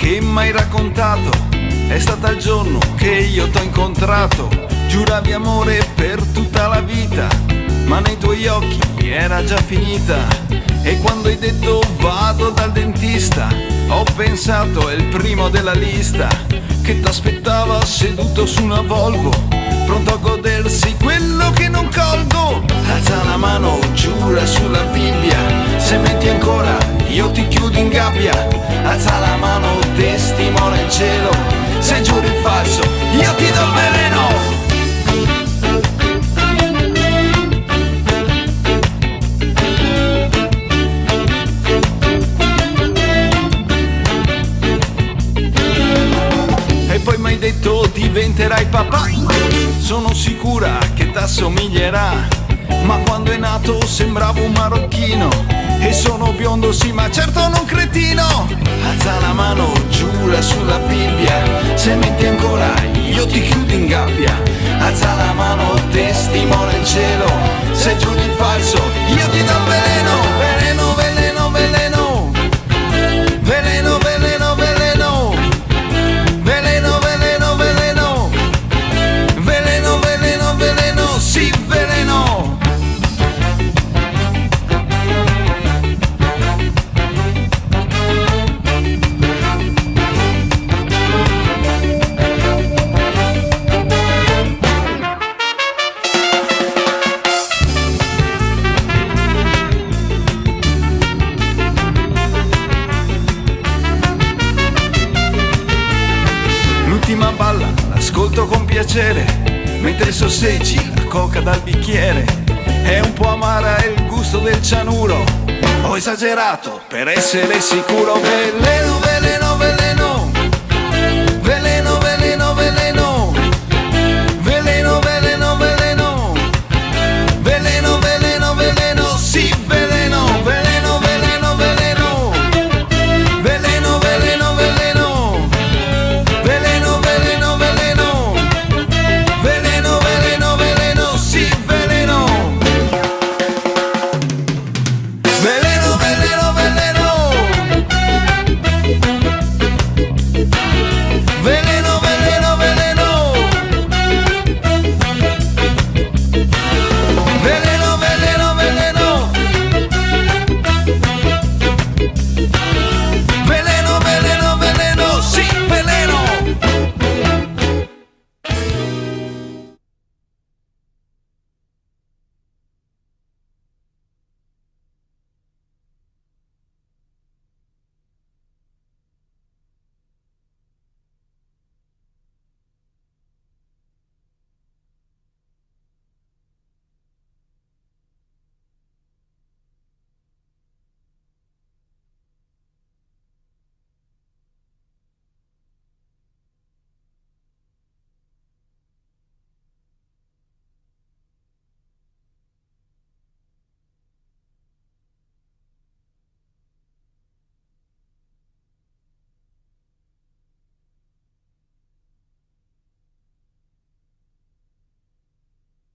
che m'hai raccontato è stata il giorno che io t'ho incontrato. Giuravi amore per tutta la vita, ma nei tuoi occhi era già finita. E quando hai detto vado dal dentista, ho pensato è il primo della lista, che t'aspettava seduto su una Volvo, pronto a godersi quello che non colgo. Alza la mano, giura sulla Bibbia, se menti ancora io ti chiudo in gabbia. Alza la mano, testimone il cielo, se giuri il falso io ti do il veleno. E poi mi hai detto diventerai papà, sono sicura che t'assomiglierà. Ma quando è nato sembravo un marocchino, e sono biondo sì ma certo non cretino. Alza la mano, giura sulla Bibbia, se menti ancora io ti chiudo in gabbia. Alza la mano, testimone il cielo, se giuri il falso io ti do il veleno. Veleno, veleno, veleno, veleno, veleno, veleno, veleno, veleno, veleno, veleno, veleno, veleno, sì veleno. L'ultima balla l'ascolto con piacere, mentre sosseggi la coca dal bicchiere. È un po' amara il gusto del cianuro, ho esagerato per essere sicuro, vero?